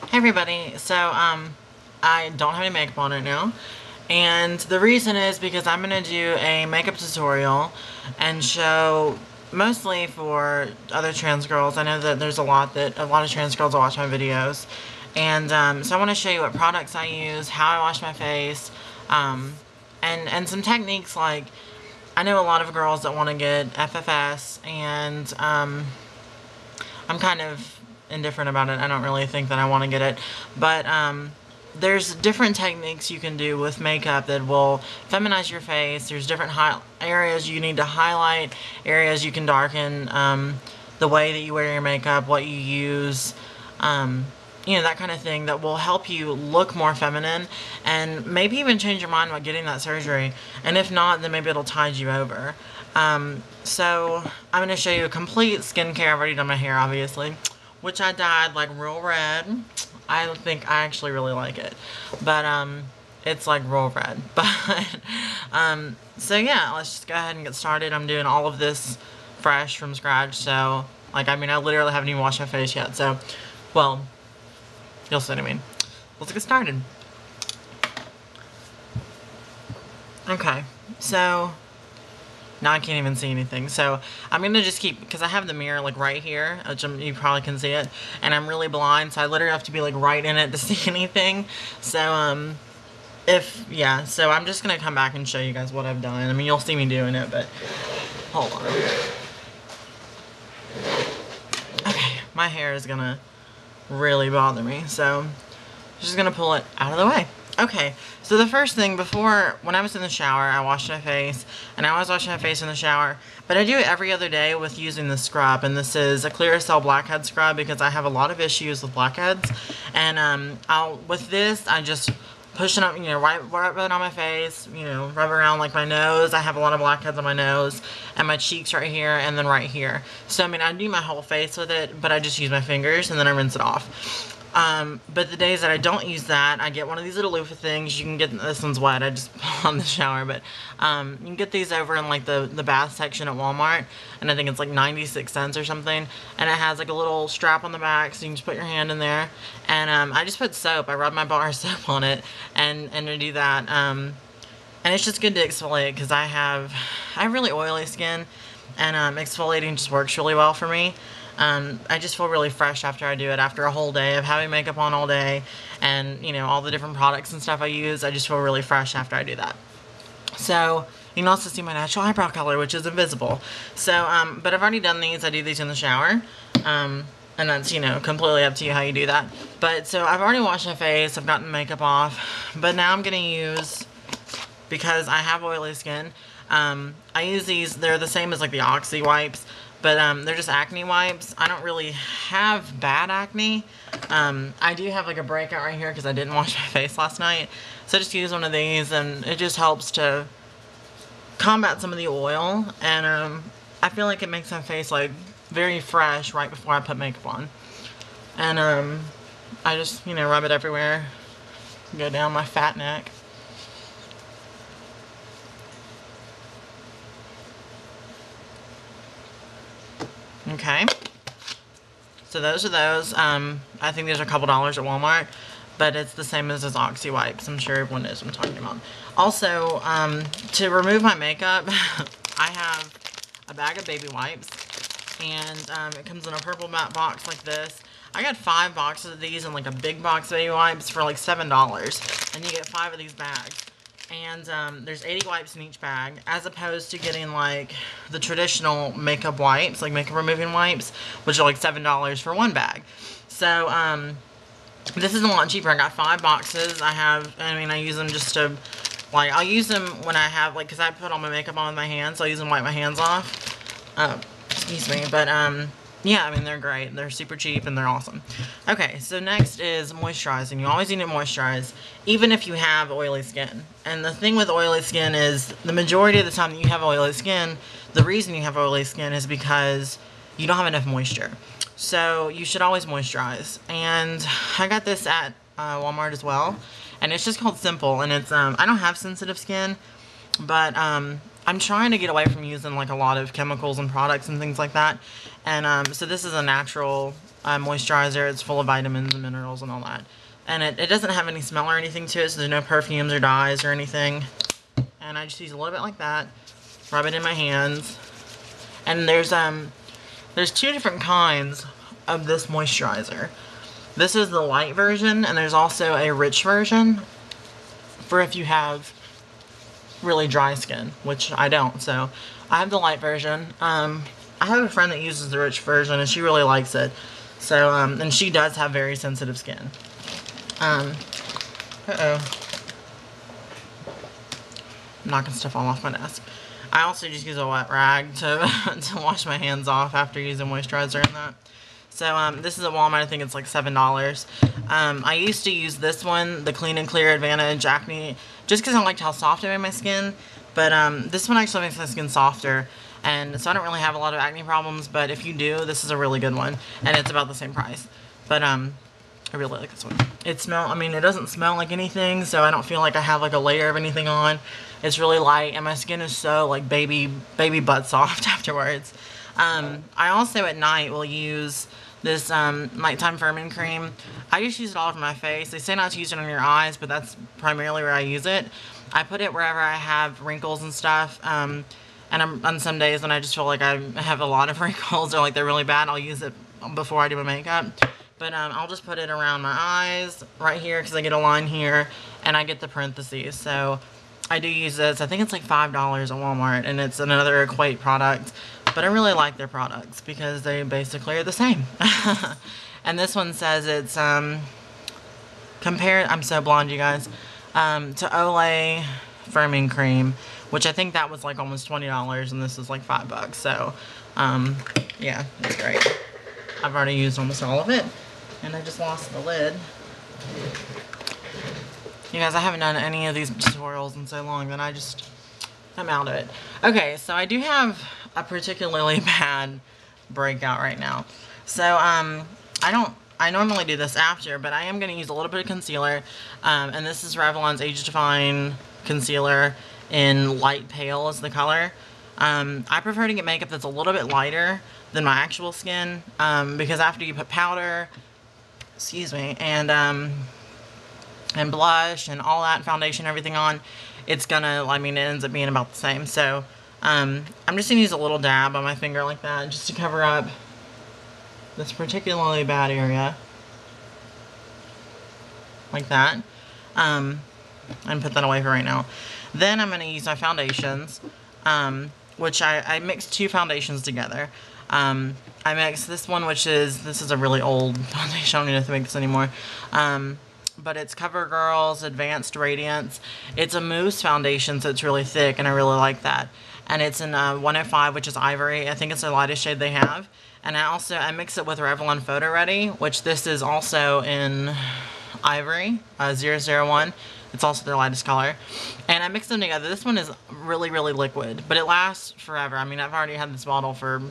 Hey everybody, so I don't have any makeup on right now, and the reason is because I'm going to do a makeup tutorial and show mostly for other trans girls. I know that there's a lot of trans girls watch my videos, and so I want to show you what products I use, how I wash my face, and some techniques. Like, I know a lot of girls that want to get FFS, and I'm kind of indifferent about it. I don't really think that I want to get it. But there's different techniques you can do with makeup that will feminize your face. There's different areas you need to highlight, areas you can darken, the way that you wear your makeup, what you use, you know, that kind of thing that will help you look more feminine and maybe even change your mind about getting that surgery. And if not, then maybe it'll tide you over. So I'm going to show you a complete skincare. I've already done my hair, obviously, which I dyed like real red. I think I actually really like it, but it's like real red. But so yeah, let's just go ahead and get started. I'm doing all of this fresh from scratch, so like, I mean, I literally haven't even washed my face yet, so, well, you'll see what I mean. Let's get started. Okay, so now I can't even see anything, so I'm gonna just keep, because I have the mirror like right here, which you probably can see it, and I'm really blind, so I literally have to be like right in it to see anything. So so I'm just gonna come back and show you guys what I've done. I mean, you'll see me doing it, but hold on. Okay, my hair is gonna really bother me, so I'm just gonna pull it out of the way. Okay, so the first thing, when I was in the shower, I washed my face, and I always wash my face in the shower, but I do it every other day with using the scrub, and this is a Clearasil Blackhead scrub because I have a lot of issues with blackheads, and with this, I just push it up, you know, rub it on my face, you know, rub around like my nose. I have a lot of blackheads on my nose, and my cheeks right here, and then right here. So, I mean, I do my whole face with it, but I just use my fingers, and then I rinse it off. But the days that I don't use that, I get one of these little loofah things. You can get, this one's wet, I just put on the shower, but you can get these over in like the bath section at Walmart, and I think it's like 96 cents or something, and it has like a little strap on the back, so you can just put your hand in there, and I just put soap. I rub my bar of soap on it, and I do that, and it's just good to exfoliate, because I have really oily skin, and exfoliating just works really well for me. I just feel really fresh after I do it, after a whole day of having makeup on all day, and, you know, all the different products and stuff I use. I just feel really fresh after I do that. So, you can also see my natural eyebrow color, which is invisible. So, but I've already done these. I do these in the shower, and that's, you know, completely up to you how you do that. But, so I've already washed my face, I've gotten makeup off, but now I'm going to use, because I have oily skin, I use these. They're the same as like the Oxy wipes, but they're just acne wipes. I don't really have bad acne. I do have like a breakout right here because I didn't wash my face last night. So I just use one of these, and it just helps to combat some of the oil. And I feel like it makes my face like very fresh right before I put makeup on. And I just, you know, rub it everywhere. Go down my fat neck. Okay, so those are those. I think there's a couple dollars at Walmart, but it's the same as Oxy wipes. I'm sure everyone knows what I'm talking about. Also, to remove my makeup, I have a bag of baby wipes, and it comes in a purple matte box like this. I got 5 boxes of these in like a big box of baby wipes for like $7, and you get 5 of these bags. And there's 80 wipes in each bag, as opposed to getting like the traditional makeup wipes, like makeup removing wipes, which are like $7 for 1 bag. So this is a lot cheaper. I got 5 boxes. I use them just to, like, I'll use them when I have, like, because I put all my makeup on with my hands, so I use them to wipe my hands off. Excuse me, but yeah, I mean, they're great. They're super cheap, and they're awesome. Okay, so next is moisturizing. You always need to moisturize, even if you have oily skin. And the thing with oily skin is, the majority of the time that you have oily skin, the reason you have oily skin is because you don't have enough moisture. So you should always moisturize. And I got this at Walmart as well, and it's just called Simple, and it's, I don't have sensitive skin, but I'm trying to get away from using like a lot of chemicals and products and things like that, and so this is a natural moisturizer. It's full of vitamins and minerals and all that. And it doesn't have any smell or anything to it, so there's no perfumes or dyes or anything. And I just use a little bit like that. Rub it in my hands. And there's 2 different kinds of this moisturizer. This is the light version, and there's also a rich version for if you have really dry skin, which I don't. So I have the light version. I have a friend that uses the rich version, and she really likes it. So, and she does have very sensitive skin. I'm knocking stuff all off my desk. I also just use a wet rag to wash my hands off after using moisturizer and that. So, this is at Walmart. I think it's like $7. I used to use this one, the Clean and Clear Advantage Acne, just because I liked how soft it made my skin. But, this one actually makes my skin softer. And so I don't really have a lot of acne problems, but if you do, this is a really good one. And it's about the same price. But, I really like this one. It doesn't smell like anything, so I don't feel like I have like a layer of anything on. It's really light, and my skin is so like baby butt soft afterwards. I also at night will use this nighttime firming cream. I just use it all over my face. They say not to use it on your eyes, but that's primarily where I use it. I put it wherever I have wrinkles and stuff. And on some days when I just feel like I have a lot of wrinkles or like they're really bad, I'll use it before I do my makeup. But I'll just put it around my eyes right here because I get a line here and I get the parentheses. So I do use this. I think it's like $5 at Walmart, and it's another Equate product. But I really like their products because they basically are the same. And this one says it's compared, I'm so blonde you guys, to Olay firming cream, which I think that was like almost $20 and this is like $5. So yeah, it's great. I've already used almost all of it. And I just lost the lid. You guys, I haven't done any of these tutorials in so long that I'm out of it. Okay, so I do have a particularly bad breakout right now. So, I normally do this after, but I am going to use a little bit of concealer. And this is Revlon's Age Define Concealer in light pale is the color. I prefer to get makeup that's a little bit lighter than my actual skin, because after you put powder, excuse me, and blush and all that, foundation, everything on, it's gonna, it ends up being about the same. So, I'm just gonna use a little dab on my finger like that, just to cover up this particularly bad area. Like that. And put that away for right now. Then I'm gonna use my foundations, which I mixed 2 foundations together. I mixed this one, this is a really old foundation, I don't even have to make this anymore. But it's CoverGirl's Advanced Radiance. It's a mousse foundation, so it's really thick, and I really like that. And it's in 105, which is Ivory. I think it's the lightest shade they have. And I mix it with Revlon Photo Ready, which this is also in Ivory, 001. It's also their lightest color. And I mix them together. This one is really, really liquid, but it lasts forever. I've already had this bottle for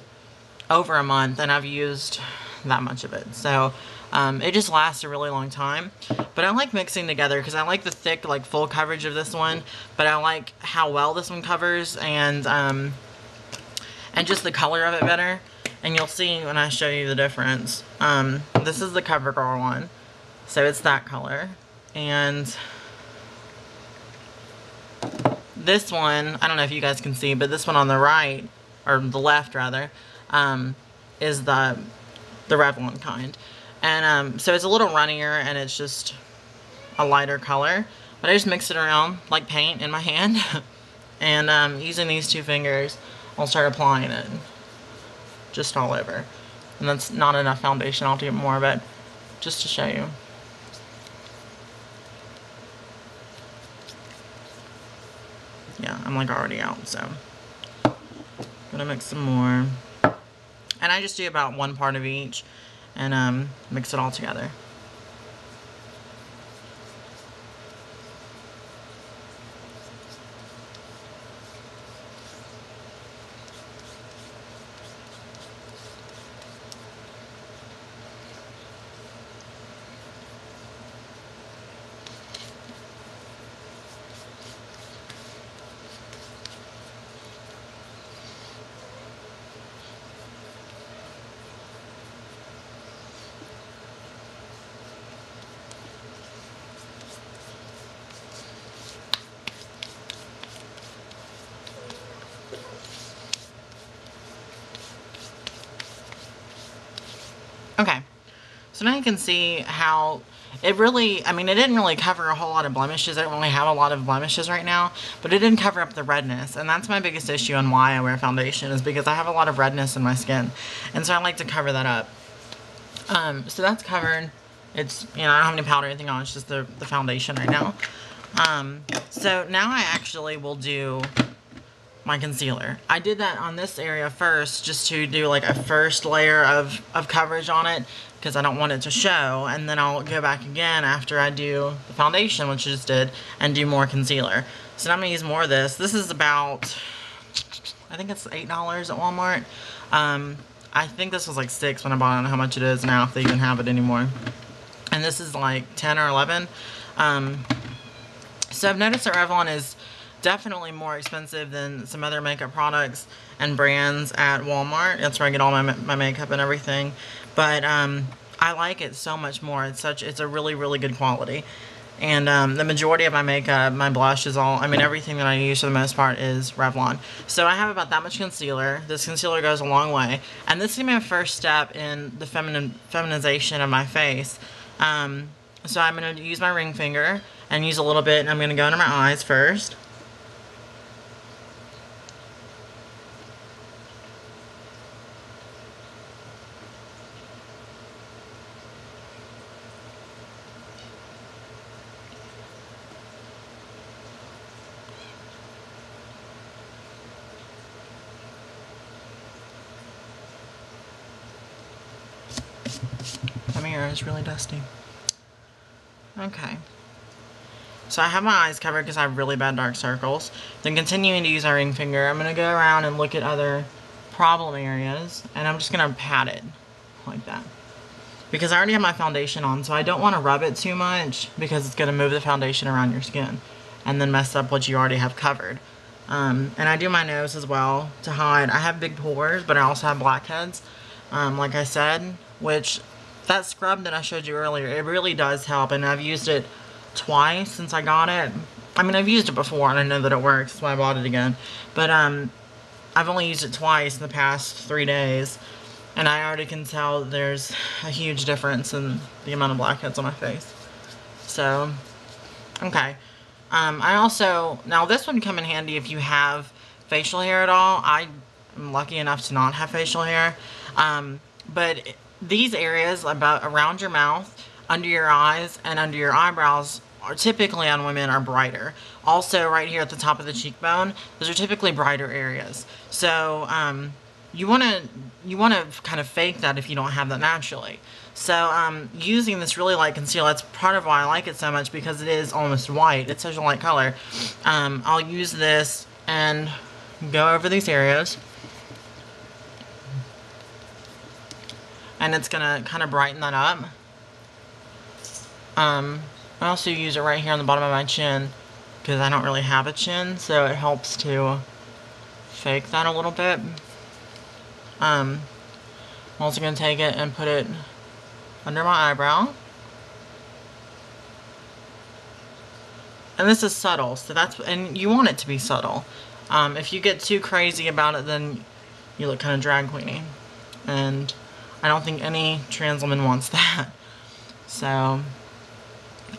over a month, and I've used that much of it. So, it just lasts a really long time. But I like mixing together because I like the thick, full coverage of this one, but I like how well this one covers, and just the color of it better. And you'll see when I show you the difference. This is the CoverGirl one. So it's that color. And this one, I don't know if you guys can see, but this one on the right, or the left rather, is the Revlon kind. And so it's a little runnier, and it's just a lighter color. But I just mix it around like paint in my hand. And using these 2 fingers, I'll start applying it just all over. And that's not enough foundation, I'll do more of it just to show you. Yeah, I'm already out, so gonna mix some more. And I just do about 1 part of each and mix it all together. Okay, so now you can see how it really, I mean, it didn't really cover a whole lot of blemishes. I don't really have a lot of blemishes right now, but it didn't cover up the redness. And that's my biggest issue on why I wear foundation, is because I have a lot of redness in my skin. And so I like to cover that up. So that's covered. It's, you know, I don't have any powder or anything on, it's just the foundation right now. So now I actually will do my concealer. I did that on this area first just to do like a first layer of coverage on it, because I don't want it to show, and then I'll go back again after I do the foundation, which I just did, and do more concealer. So now I'm going to use more of this. This is about, I think it's $8 at Walmart. I think this was like $6 when I bought it. I don't know how much it is now, if they even have it anymore. And this is like 10 or 11. So I've noticed that Revlon is definitely more expensive than some other makeup products and brands at Walmart. That's where I get all my makeup and everything. But I like it so much more. It's a really, really good quality. And the majority of my makeup, my blush is all, I mean, everything that I use for the most part is Revlon. So I have about that much concealer. This concealer goes a long way. And this is my first step in the feminization of my face. So I'm going to use my ring finger and use a little bit, and I'm going to go under my eyes first. My mirror is really dusty. Okay. So I have my eyes covered because I have really bad dark circles. Then continuing to use my ring finger, I'm going to go around and look at other problem areas, and I'm just going to pat it like that. Because I already have my foundation on, so I don't want to rub it too much because it's going to move the foundation around your skin and then mess up what you already have covered. And I do my nose as well to hide. I have big pores, but I also have blackheads, like I said, which that scrub that I showed you earlier, it really does help, and I've used it twice since I got it. I mean, I've used it before and I know that it works, that's why I bought it again. But I've only used it twice in the past 3 days, and I already can tell there's a huge difference in the amount of blackheads on my face. So, okay. I also, now this would come in handy if you have facial hair at all. I am lucky enough to not have facial hair. But these areas about around your mouth, under your eyes, and under your eyebrows are typically on women are brighter. Also right here at the top of the cheekbone, those are typically brighter areas. So you want to kind of fake that if you don't have that naturally. So using this really light concealer, that's part of why I like it so much, because it is almost white. It's such a light color. I'll use this and go over these areas. And it's going to kind of brighten that up. I also use it right here on the bottom of my chin because I don't really have a chin, so it helps to fake that a little bit. I'm also going to take it and put it under my eyebrow. And this is subtle, so and you want it to be subtle. If you get too crazy about it, then you look kind of drag queeny. And I don't think any trans woman wants that. So,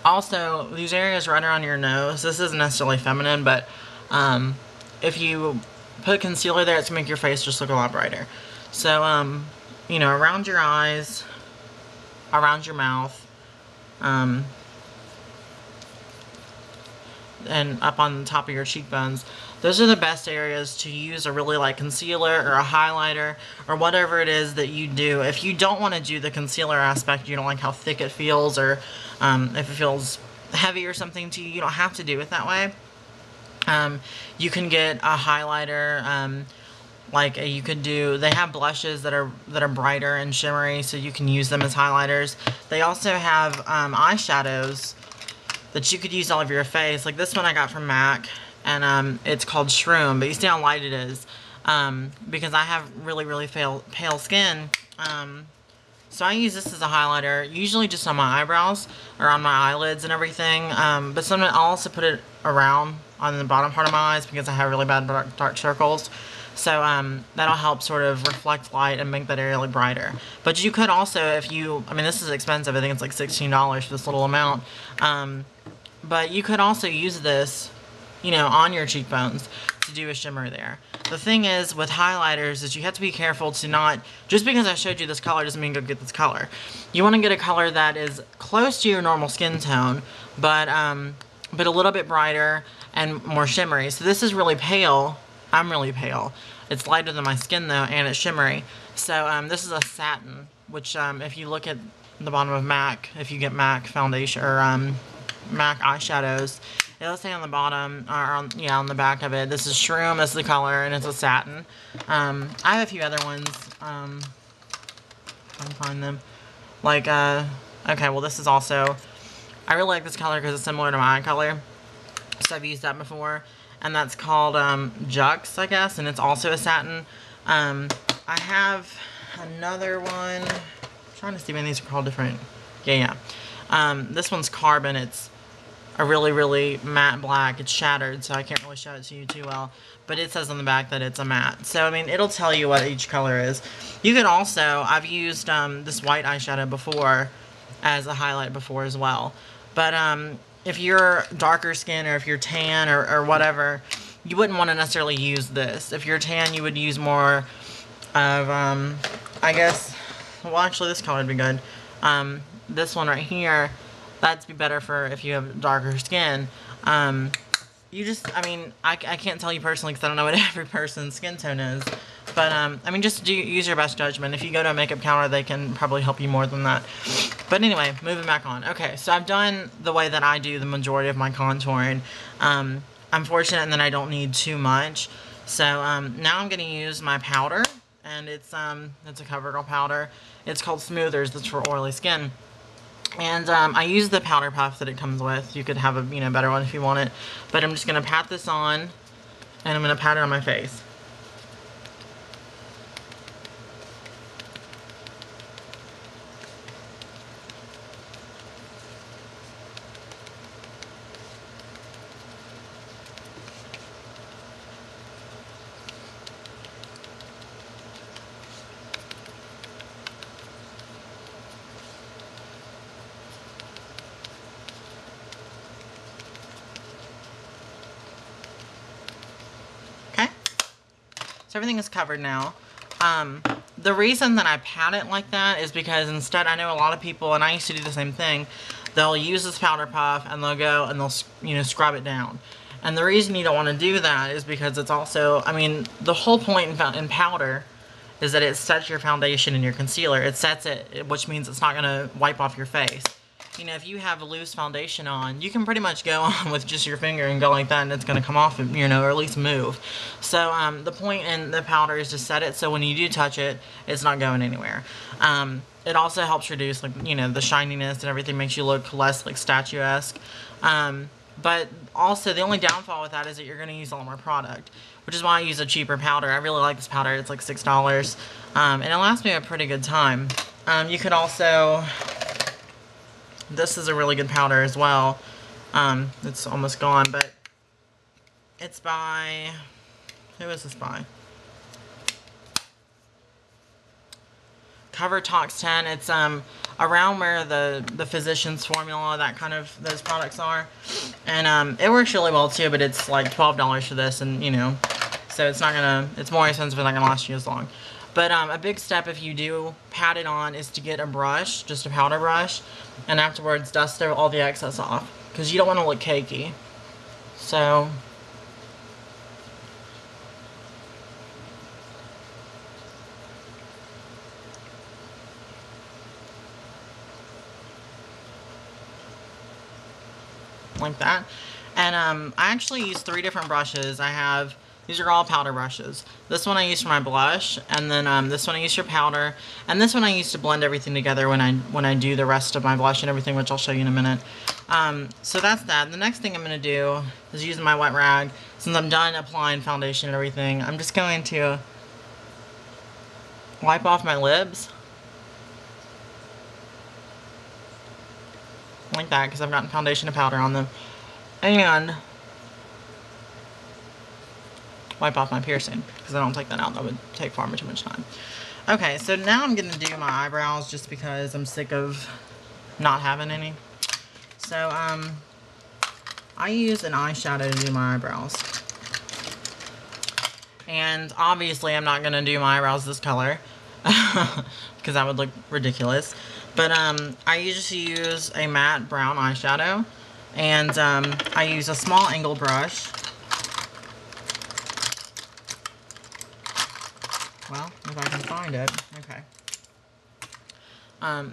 also, these areas right around your nose, this isn't necessarily feminine, but if you put concealer there, it's going to make your face just look a lot brighter. So, you know, around your eyes, around your mouth, and up on the top of your cheekbones, those are the best areas to use a really light concealer or a highlighter or whatever it is that you do. If you don't want to do the concealer aspect, you don't like how thick it feels, or if it feels heavy or something to you, you don't have to do it that way. You can get a highlighter, you could do, they have blushes that are brighter and shimmery, so you can use them as highlighters. They also have eyeshadows that you could use all over your face. Like this one I got from MAC, and it's called Shroom, but you see how light it is, because I have really, really pale skin. So I use this as a highlighter, usually just on my eyebrows or on my eyelids and everything, but sometimes I'll also put it around on the bottom part of my eyes because I have really bad dark circles. So that'll help sort of reflect light and make that area look brighter. But you could also, if you, I mean, this is expensive. I think it's like $16 for this little amount. But you could also use this, you know, on your cheekbones to do a shimmer there. The thing is with highlighters is you have to be careful to not, just because I showed you this color doesn't mean go get this color. You want to get a color that is close to your normal skin tone, but a little bit brighter and more shimmery. So this is really pale. I'm really pale. It's lighter than my skin though, and it's shimmery. So this is a satin, which if you look at the bottom of MAC, if you get MAC foundation or MAC eyeshadows, it'll say on the bottom, or on the back of it, this is Shroom is the color, and it's a satin. I have a few other ones. I can find them. Like, okay, well this is also, I really like this color because it's similar to my eye color. So I've used that before. And that's called Jux, I guess, and it's also a satin. I have another one. I'm trying to see when these are called different. Yeah. This one's Carbon. It's a really, really matte black. It's shattered, so I can't really show it to you too well. But it says on the back that it's a matte. So, I mean, it'll tell you what each color is. You could also, I've used this white eyeshadow before as a highlight before as well. But, if you're darker skin or if you're tan or whatever, you wouldn't want to necessarily use this. If you're tan, you would use more of, I guess, well, actually this color would be good. This one right here, that'd be better for if you have darker skin. You just, I mean, I can't tell you personally because I don't know what every person's skin tone is. But, I mean, just use your best judgment. If you go to a makeup counter, they can probably help you more than that. But anyway, moving back on. Okay, so I've done the way that I do the majority of my contouring. I'm fortunate in that I don't need too much. So, now I'm going to use my powder. And it's a CoverGirl powder. It's called Smoothers. That's for oily skin. And I use the powder puff that it comes with. You could have a better one if you want it. But I'm just going to pat this on. And I'm going to pat it on my face. So everything is covered now. The reason that I pat it like that is because instead, I know a lot of people, and I used to do the same thing, they'll use this powder puff and they'll go and they'll, scrub it down. And the reason you don't want to do that is because it's also, I mean, the whole point in powder is that it sets your foundation and your concealer. It sets it, which means it's not going to wipe off your face. If you have a loose foundation on, you can pretty much go on with just your finger and go like that and it's going to come off, or at least move. So, the point in the powder is to set it so when you do touch it, it's not going anywhere. It also helps reduce, like, the shininess and everything, makes you look less, like, statuesque. But also, the only downfall with that is that you're going to use a lot more product, which is why I use a cheaper powder. I really like this powder. It's like $6. And it lasts me a pretty good time. You could also... This is a really good powder as well. It's almost gone, but it's by, who is this by? Cover Tox 10. It's around where the Physicians Formula, that kind of, those products are. And it works really well too, but it's like $12 for this, and so it's not gonna, it's more expensive, it's not gonna last you as long. But a big step if you do pat it on is to get a brush, just a powder brush, and afterwards dust all the excess off, because you don't want to look cakey. So, like that. And I actually use 3 different brushes. These are all powder brushes. This one I use for my blush, and then this one I use for powder, and this one I use to blend everything together when I do the rest of my blush and everything, which I'll show you in a minute. So that's that. The next thing I'm going to do is using my wet rag. Since I'm done applying foundation and everything, I'm just going to wipe off my lips. Like that, because I've gotten foundation and powder on them. And wipe off my piercing, because I don't take that out. That would take far too much time. Okay, so now I'm going to do my eyebrows just because I'm sick of not having any. So, I use an eyeshadow to do my eyebrows. And obviously I'm not going to do my eyebrows this color because that would look ridiculous. But I usually use a matte brown eyeshadow, and I use a small angle brush. Well, if I can find it. Okay.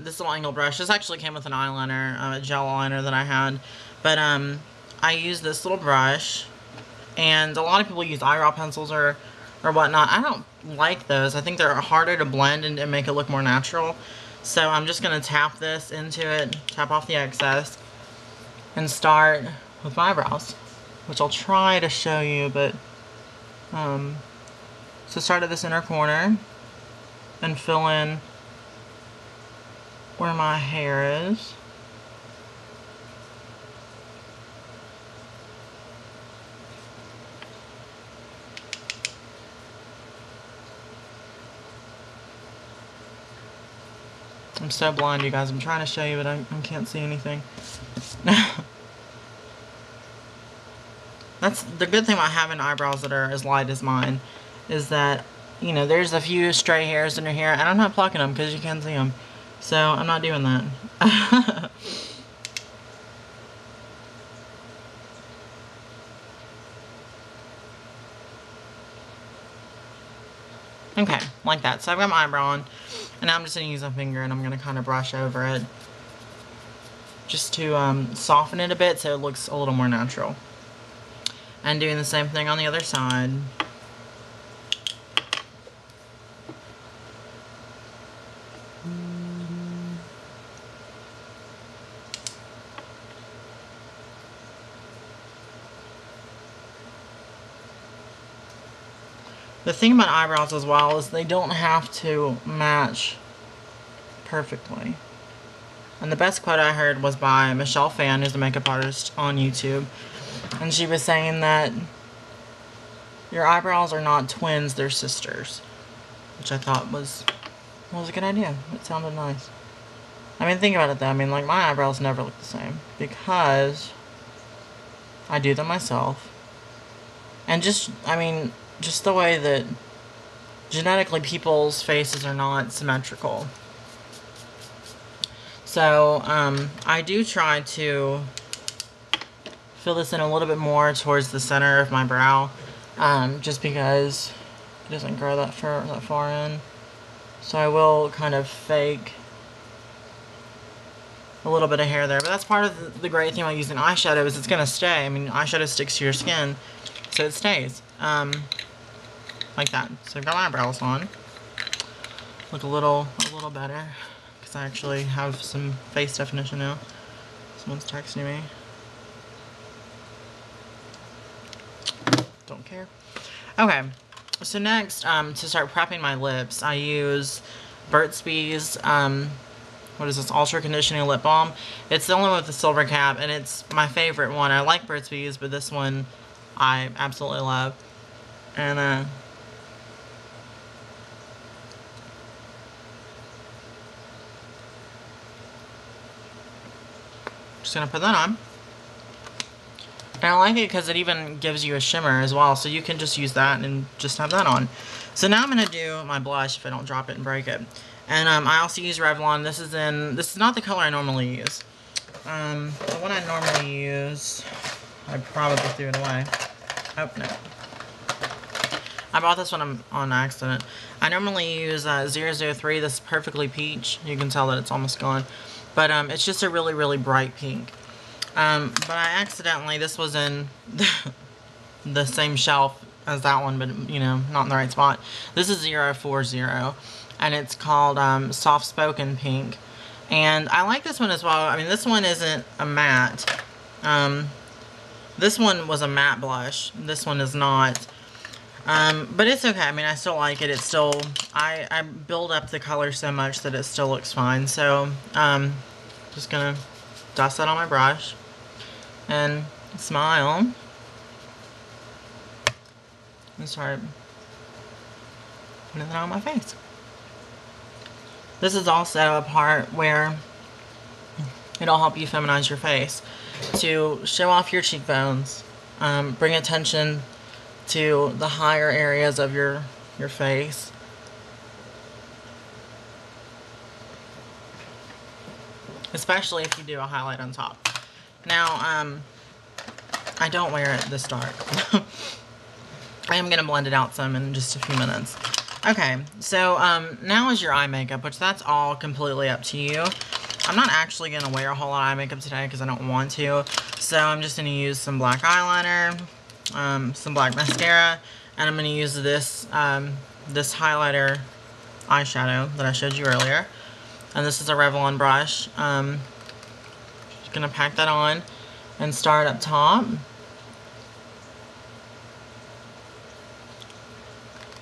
This little angle brush. This actually came with an eyeliner, a gel eyeliner that I had. But I use this little brush. And a lot of people use eyebrow pencils or whatnot. I don't like those. I think they're harder to blend and make it look more natural. So I'm just going to tap this into it, tap off the excess, and start with my eyebrows, which I'll try to show you. But so start at this inner corner and fill in where my hair is. I'm so blind, you guys. I'm trying to show you, but I can't see anything. That's the good thing about having eyebrows that are as light as mine, is that, you know, there's a few stray hairs in your hair, and I'm not plucking them because you can't see them. So I'm not doing that. Okay, like that. So I've got my eyebrow on, and now I'm just going to use a finger, and I'm going to kind of brush over it just to soften it a bit so it looks a little more natural. And doing the same thing on the other side. The thing about eyebrows as well is they don't have to match perfectly. And the best quote I heard was by Michelle Phan, who's a makeup artist on YouTube. And she was saying that your eyebrows are not twins, they're sisters. Which I thought was a good idea. It sounded nice. I mean, think about it though. I mean, like, my eyebrows never look the same because I do them myself. And just, I mean, just the way that genetically people's faces are not symmetrical. So, I do try to fill this in a little bit more towards the center of my brow, just because it doesn't grow that far in. So I will kind of fake a little bit of hair there. But that's part of the great thing about using eyeshadow is it's going to stay. I mean, eyeshadow sticks to your skin, so it stays. Like that. So I've got my eyebrows on. Look a little better, because I actually have some face definition now. Someone's texting me. Don't care. Okay, so next, to start prepping my lips, I use Burt's Bees, what is this, Ultra Conditioning Lip Balm. It's the only one with the silver cap, and it's my favorite one. I like Burt's Bees, but this one I absolutely love. And, just gonna put that on. And I like it because it even gives you a shimmer as well, so you can just use that and just have that on. So now I'm gonna do my blush if I don't drop it and break it. And I also use Revlon. This is not the color I normally use. The one I normally use, I probably threw it away. Oh, no. I bought this one on accident. I normally use 003. This is Perfectly Peach. You can tell that it's almost gone. But it's just a really, really bright pink. But I accidentally, this was in the same shelf as that one, but, you know, not in the right spot. This is 040, and it's called Soft Spoken Pink. And I like this one as well. I mean, this one isn't a matte. This one was a matte blush. This one is not. But it's okay. I mean, I still like it. It's still, I build up the color so much that it still looks fine. So, just gonna dust that on my brush and smile. and start putting it on my face. This is also a part where it'll help you feminize your face to show off your cheekbones, bring attention to the higher areas of your face. Especially if you do a highlight on top. Now, I don't wear it this dark. I am going to blend it out some in just a few minutes. Okay, so now is your eye makeup, which that's all completely up to you. I'm not actually going to wear a whole lot of eye makeup today because I don't want to. So I'm just going to use some black eyeliner, some black mascara, and I'm going to use this, this highlighter eyeshadow that I showed you earlier. And this is a Revlon brush. Just going to pack that on and start up top.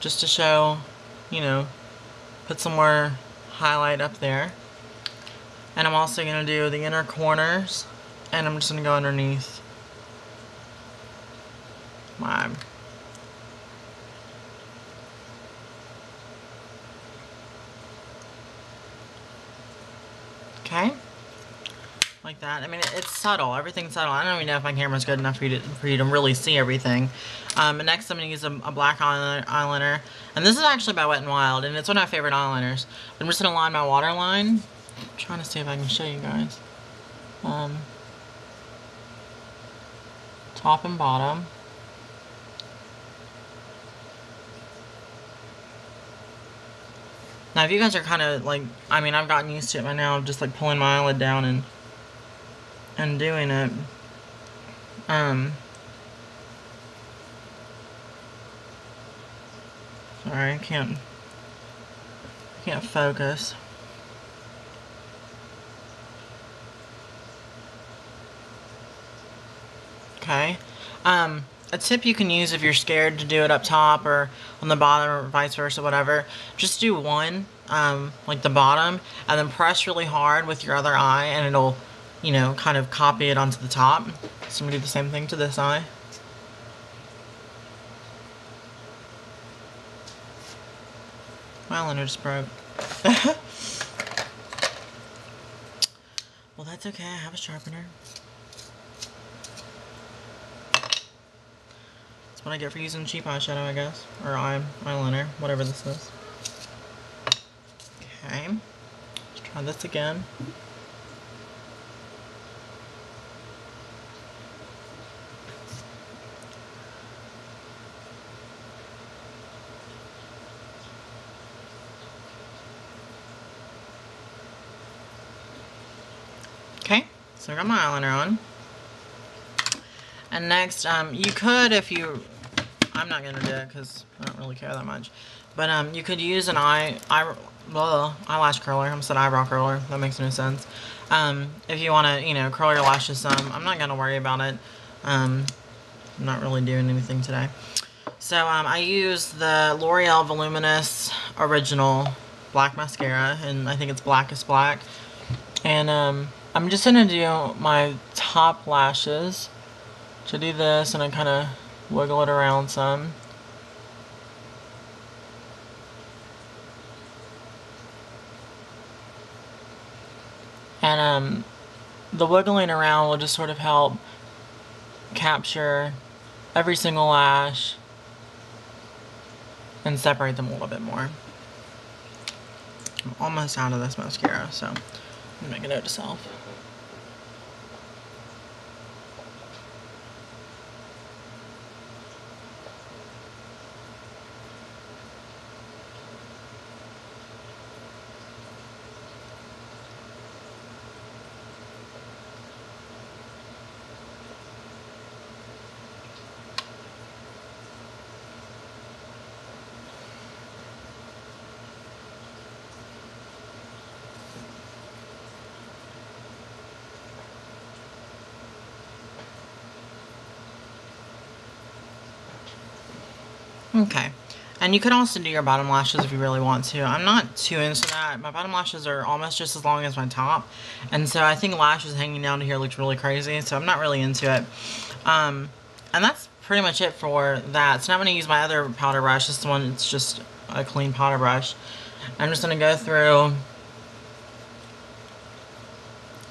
Just to show, you know, put some more highlight up there. And I'm also going to do the inner corners, and I'm just going to go underneath my okay, like that. I mean, it's subtle. Everything's subtle. I don't even know if my camera's good enough for you to really see everything. Next, I'm going to use a black eyeliner. And this is actually by Wet n Wild, and it's one of my favorite eyeliners. I'm just going to line my waterline. I'm trying to see if I can show you guys. Top and bottom. Now, if you guys are kind of like, I mean, I've gotten used to it by now, just like pulling my eyelid down and doing it. Sorry, I can't focus. Okay. A tip you can use if you're scared to do it up top or on the bottom or vice versa, whatever, just do one, like the bottom, and then press really hard with your other eye, and it'll, you know, kind of copy it onto the top. So I'm gonna do the same thing to this eye. My eyeliner just broke. Well, that's okay, I have a sharpener. What I get for using cheap eyeshadow, I guess, or eyeliner, whatever this is. Okay, let's try this again. Okay, so I got my eyeliner on. And next, you could, if you, I'm not going to do it because I don't really care that much, but you could use an eyelash curler. I almost said eyebrow curler. That makes no sense. If you want to, you know, curl your lashes some. I'm not going to worry about it. I'm not really doing anything today. So I use the L'Oreal Voluminous Original Black Mascara, and I think it's Blackest Black. And I'm just going to do my top lashes. So do this, and I kind of wiggle it around some. And the wiggling around will just sort of help capture every single lash and separate them a little bit more. I'm almost out of this mascara, so I'm gonna make a note to self. Okay, and you can also do your bottom lashes if you really want to. I'm not too into that. My bottom lashes are almost just as long as my top, and so I think lashes hanging down to here looks really crazy, so I'm not really into it. And that's pretty much it for that. So now I'm going to use my other powder brush. This one, it's just a clean powder brush. I'm just going to go through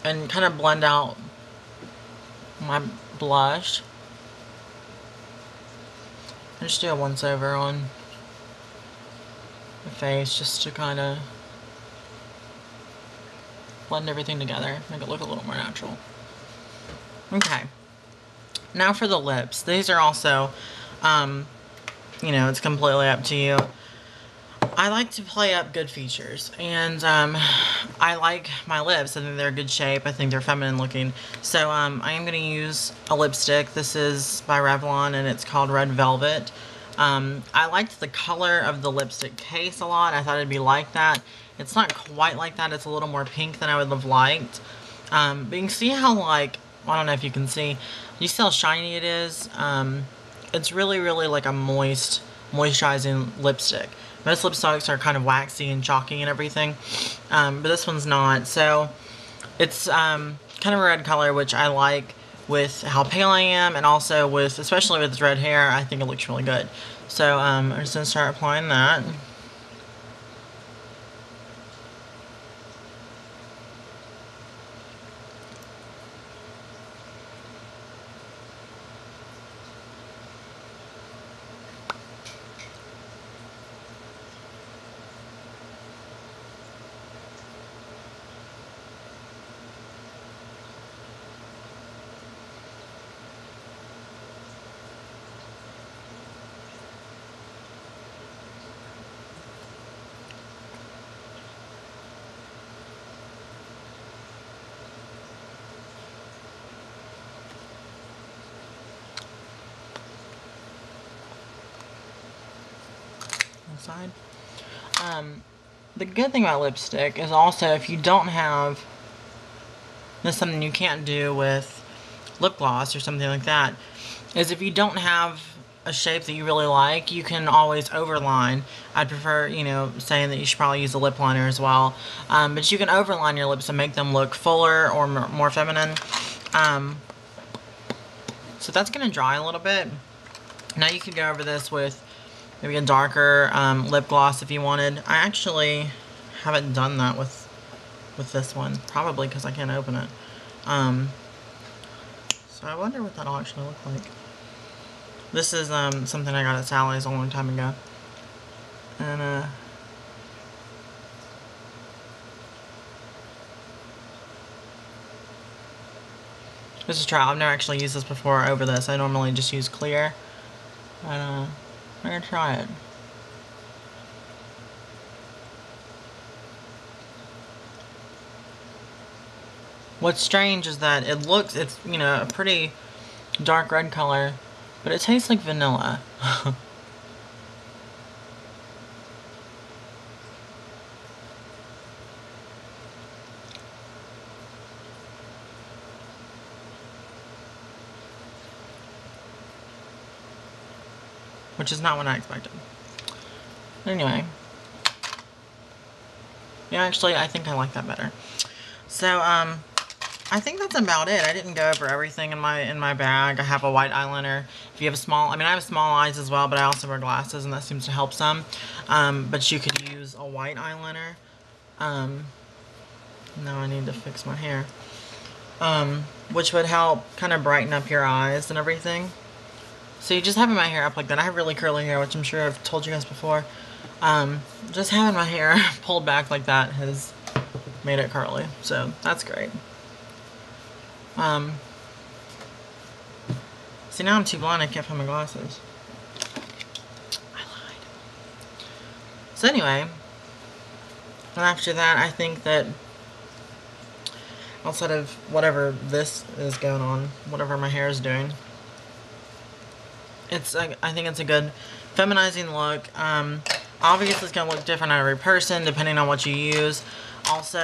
and kind of blend out my blush. I just do a once over on the face just to kind of blend everything together, make it look a little more natural. Okay, now for the lips. These are also, you know, it's completely up to you. I like to play up good features, and I like my lips. I think they're good shape. I think they're feminine looking. So I am going to use a lipstick. This is by Revlon, and it's called Red Velvet. I liked the color of the lipstick case a lot. I thought it'd be like that. It's not quite like that. It's a little more pink than I would have liked. But you can see how, like, I don't know if you can see. You see how shiny it is? It's really, really like a moisturizing lipstick. Most lipsticks are kind of waxy and chalky and everything, but this one's not. So it's kind of a red color, which I like with how pale I am, and also with, especially with red hair, I think it looks really good. So I'm just going to start applying that. Side. The good thing about lipstick is also, if you don't have, this is something you can't do with lip gloss or something like that, is if you don't have a shape that you really like, you can always overline. I'd prefer, you know, saying that you should probably use a lip liner as well, but you can overline your lips and make them look fuller or more feminine. So that's going to dry a little bit. Now you can go over this with maybe a darker lip gloss if you wanted. I actually haven't done that with this one, probably because I can't open it. So I wonder what that'll actually look like. This is something I got at Sally's a long time ago. And this is a trial. I've never actually used this before over this. I normally just use clear. But I'm gonna try it. What's strange is that it's, you know, a pretty dark red color, but it tastes like vanilla. Which is not what I expected. Anyway. Yeah, actually, I think I like that better. So, I think that's about it. I didn't go over everything in my bag. I have a white eyeliner. If you have a small, I mean, I have small eyes as well, but I also wear glasses, and that seems to help some. But you could use a white eyeliner. Now I need to fix my hair. Which would help kind of brighten up your eyes and everything. So you just having my hair up like that. I have really curly hair, which I'm sure I've told you guys before. Just having my hair pulled back like that has made it curly. So that's great. See, now I'm too blind, I can't find my glasses. I lied. So anyway, and after that, I think that outside of whatever this is going on, whatever my hair is doing, I think it's a good feminizing look. Obviously, it's going to look different on every person, depending on what you use. Also,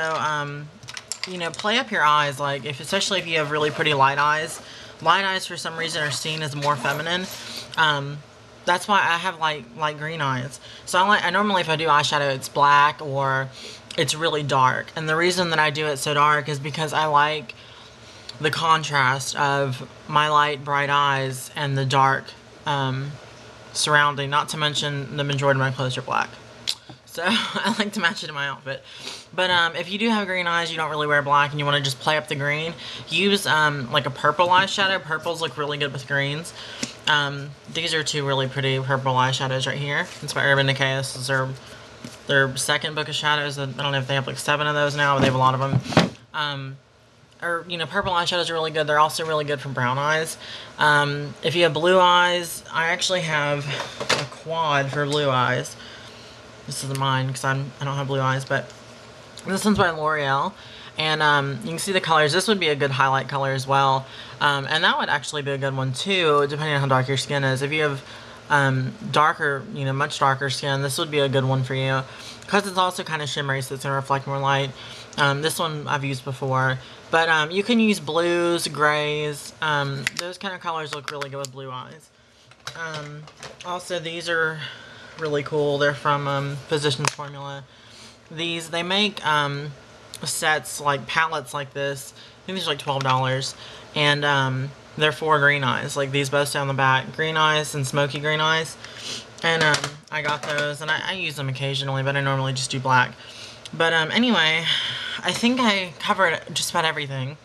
you know, play up your eyes. Like, especially if you have really pretty light eyes. Light eyes, for some reason, are seen as more feminine. That's why I have light green eyes. So I normally, if I do eyeshadow, it's black or it's really dark. And the reason that I do it so dark is because I like the contrast of my light, bright eyes and the dark, surrounding, not to mention the majority of my clothes are black. So I like to match it in my outfit. But if you do have green eyes, you don't really wear black, and you want to just play up the green, use like a purple eyeshadow. Purples look really good with greens. These are two really pretty purple eyeshadows right here. It's by Urban Decay. This is their second book of shadows. I don't know if they have like 7 of those now, but they have a lot of them. Or, you know, purple eyeshadows are really good. They're also really good for brown eyes. If you have blue eyes, I actually have a quad for blue eyes. This isn't mine because I don't have blue eyes, but this one's by L'Oreal. And you can see the colors. This would be a good highlight color as well. And that would actually be a good one too, depending on how dark your skin is. If you have darker, you know, much darker skin, this would be a good one for you. Because it's also kind of shimmery, so it's going to reflect more light. This one I've used before. But you can use blues, grays. Those kind of colors look really good with blue eyes. Also, these are really cool. They're from Physicians Formula. They make sets, like palettes like this. I think these are like $12. And they're for green eyes. Like these both down the back. Green eyes and smoky green eyes. And I got those, and I use them occasionally, but I normally just do black. But anyway, I think I covered just about everything.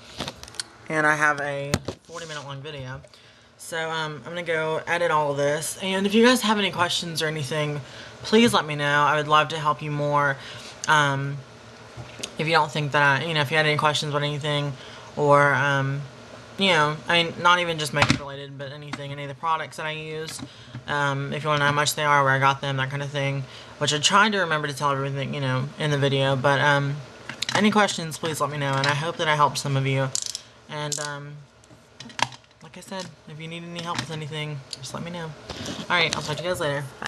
And I have a 40-minute long video. So I'm going to go edit all of this. And if you guys have any questions or anything, please let me know. I would love to help you more. If you don't think that, you know, if you had any questions about anything, or, you know, I mean, not even just makeup related, but anything, any of the products that I use. If you want to know how much they are, where I got them, that kind of thing. Which I tried to remember to tell everything, you know, in the video. But any questions, please let me know. And I hope that I helped some of you. And, like I said, if you need any help with anything, just let me know. Alright, I'll talk to you guys later. Bye.